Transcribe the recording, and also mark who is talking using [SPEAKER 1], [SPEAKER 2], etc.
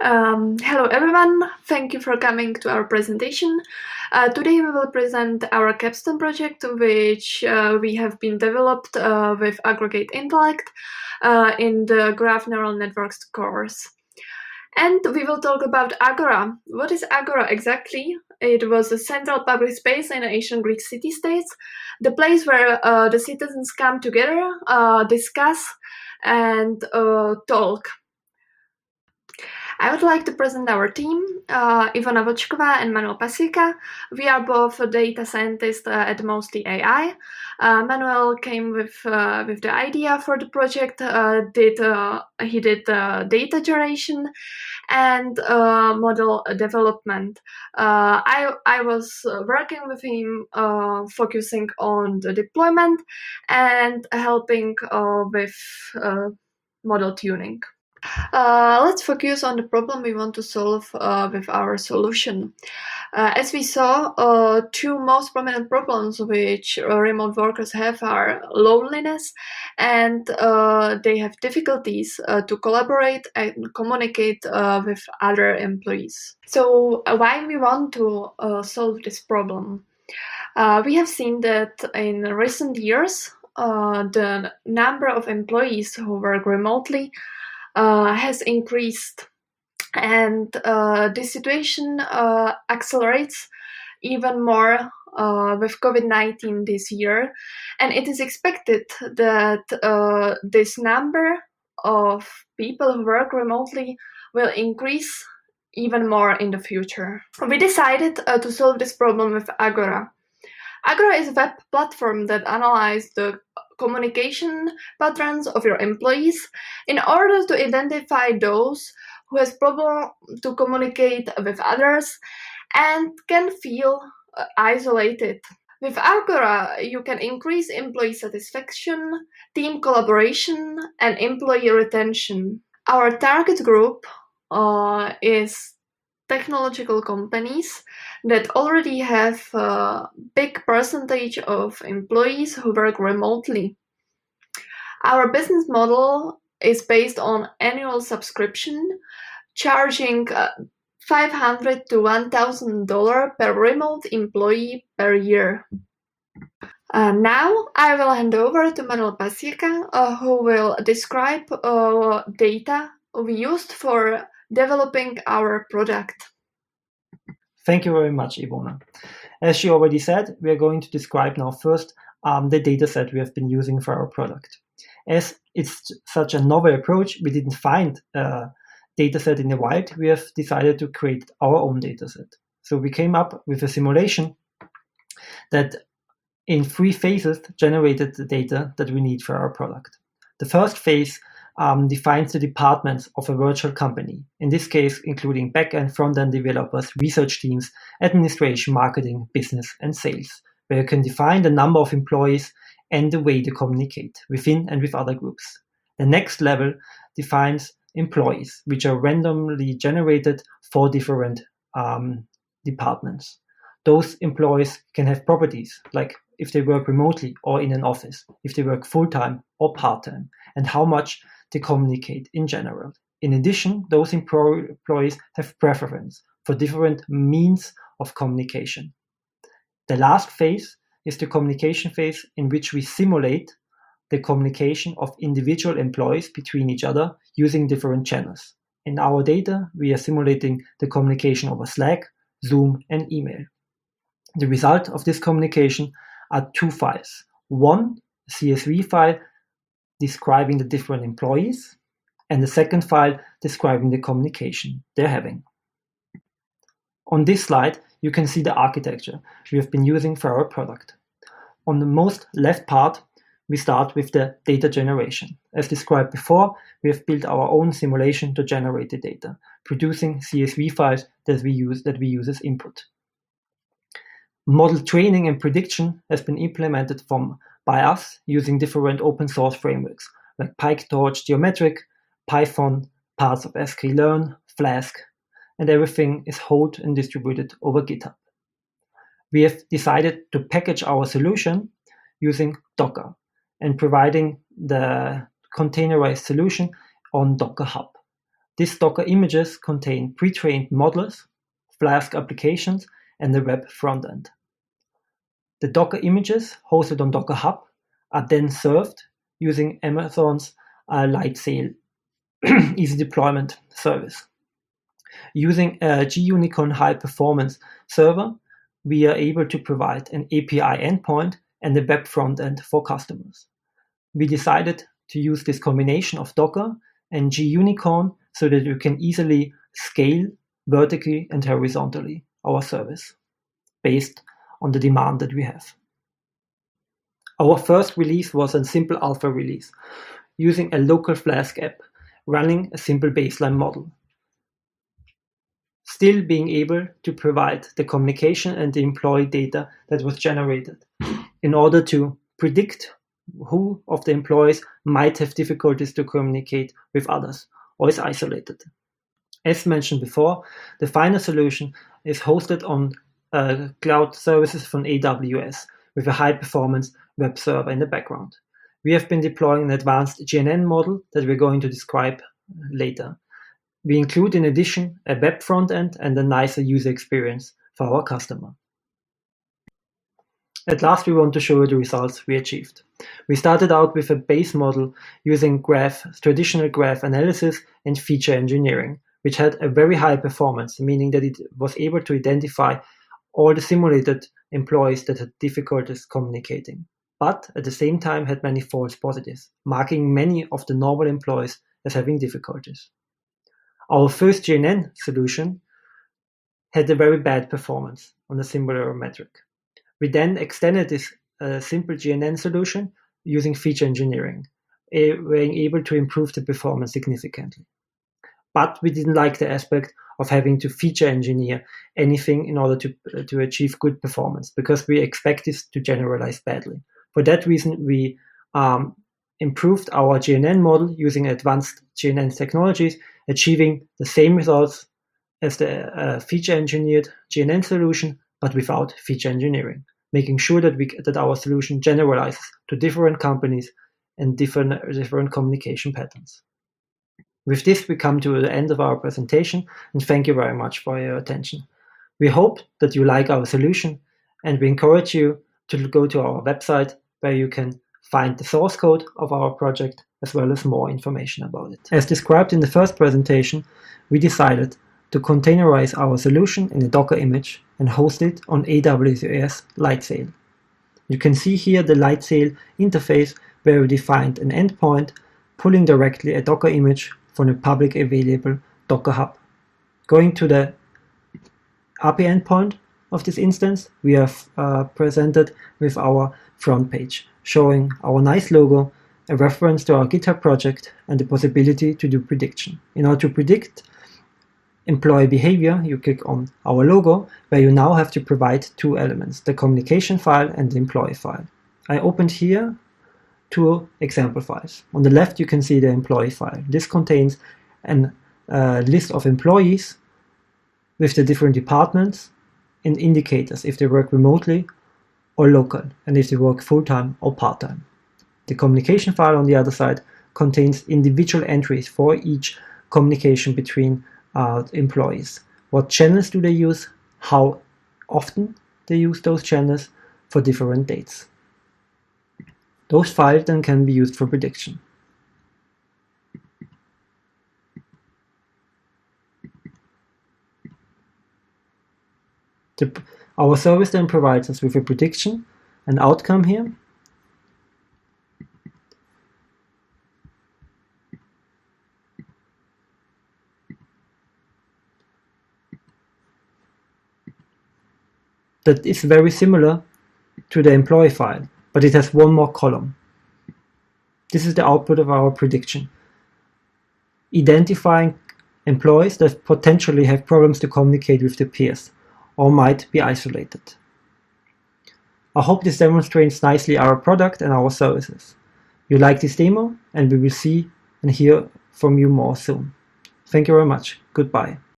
[SPEAKER 1] Hello everyone, thank you for coming to our presentation. Today we will present our capstone project, which we have been developed with aggregate intellect in the graph neural networks course. And we will talk about Agora. What is Agora exactly? It was a central public space in ancient Greek city-states, the place where the citizens come together, discuss and talk. I would like to present our team, Ivona Vočková and Manuel Pasíka. We are both data scientists at Mostly AI. Manuel came with the idea for the project. He did data generation and model development. I was working with him, focusing on the deployment and helping with model tuning. Let's focus on the problem we want to solve with our solution. As we saw, two most prominent problems which remote workers have are loneliness and they have difficulties to collaborate and communicate with other employees. So why we want to solve this problem? We have seen that in recent years, the number of employees who work remotely has increased, and this situation accelerates even more with COVID-19 this year, and it is expected that this number of people who work remotely will increase even more in the future. We decided to solve this problem with Agora. Agora is a web platform that analyzes the communication patterns of your employees in order to identify those who has problem to communicate with others and can feel isolated. With Agora, you can increase employee satisfaction, team collaboration, and employee retention. Our target group is technological companies that already have a big percentage of employees who work remotely. Our business model is based on annual subscription, charging $500 to $1,000 per remote employee per year. Now I will hand over to Manuel Pasíka, who will describe data we used for developing our product.
[SPEAKER 2] Thank you very much, Ivona. As she already said, we are going to describe now first the dataset we have been using for our product. As it's such a novel approach, we didn't find a dataset in the wild. We have decided to create our own dataset. So we came up with a simulation that in 3 phases generated the data that we need for our product. The first phase defines the departments of a virtual company, in this case including back-end, front-end developers, research teams, administration, marketing, business, and sales, where you can define the number of employees and the way they communicate within and with other groups. The next level defines employees, which are randomly generated for different departments. Those employees can have properties, like if they work remotely or in an office, if they work full-time or part-time, and how much they communicate in general. In addition, those employees have preference for different means of communication. The last phase is the communication phase, in which we simulate the communication of individual employees between each other using different channels. In our data, we are simulating the communication over Slack, Zoom, and email. The result of this communication are 2 files. One, a CSV file describing the different employees, and the second file describing the communication they're having. On this slide, you can see the architecture we have been using for our product. On the most left part, we start with the data generation. As described before, we have built our own simulation to generate the data, producing CSV files that we use as input. Model training and prediction has been implemented by us using different open source frameworks like PyTorch, Geometric, Python, parts of sklearn, Flask, and everything is hosted and distributed over GitHub. We have decided to package our solution using Docker and providing the containerized solution on Docker Hub. These Docker images contain pre-trained models, Flask applications, and the web frontend. The Docker images hosted on Docker Hub are then served using Amazon's Lightsail easy deployment service. Using a GUnicorn high-performance server, we are able to provide an API endpoint and a web frontend for customers. We decided to use this combination of Docker and GUnicorn so that we can easily scale vertically and horizontally our service based on the demand that we have. Our first release was a simple alpha release using a local Flask app running a simple baseline model, still being able to provide the communication and the employee data that was generated in order to predict who of the employees might have difficulties to communicate with others or is isolated. As mentioned before, the final solution is hosted on cloud services from AWS with a high-performance web server in the background. We have been deploying an advanced GNN model that we're going to describe later. We include in addition a web front-end and a nicer user experience for our customer. At last, we want to show you the results we achieved. We started out with a base model using traditional graph analysis and feature engineering, which had a very high performance, meaning that it was able to identify all the simulated employees that had difficulties communicating, but at the same time had many false positives, marking many of the normal employees as having difficulties. Our first GNN solution had a very bad performance on a similar metric. We then extended this simple GNN solution using feature engineering, being able to improve the performance significantly. But we didn't like the aspect of having to feature engineer anything in order to achieve good performance, because we expect this to generalize badly. For that reason, we improved our GNN model using advanced GNN technologies, achieving the same results as the feature engineered GNN solution, but without feature engineering, making sure that our solution generalizes to different companies and different communication patterns. With this, we come to the end of our presentation, and thank you very much for your attention. We hope that you like our solution, and we encourage you to go to our website where you can find the source code of our project as well as more information about it. As described in the first presentation, we decided to containerize our solution in a Docker image and host it on AWS Lightsail. You can see here the Lightsail interface where we defined an endpoint pulling directly a Docker image from a public available Docker Hub. Going to the API endpoint of this instance, we are presented with our front page, showing our nice logo, a reference to our GitHub project, and the possibility to do prediction. In order to predict employee behavior, you click on our logo, where you now have to provide two elements, the communication file and the employee file. I opened here two example files. On the left, you can see the employee file. This contains a list of employees with the different departments and indicators if they work remotely or local, and if they work full-time or part-time. The communication file on the other side contains individual entries for each communication between employees. What channels do they use, how often they use those channels for different dates. Those files then can be used for prediction. Our service then provides us with a prediction, an outcome here, that is very similar to the employee file, but it has one more column. This is the output of our prediction, identifying employees that potentially have problems to communicate with their peers or might be isolated. I hope this demonstrates nicely our product and our services. You like this demo, and we will see and hear from you more soon. Thank you very much. Goodbye.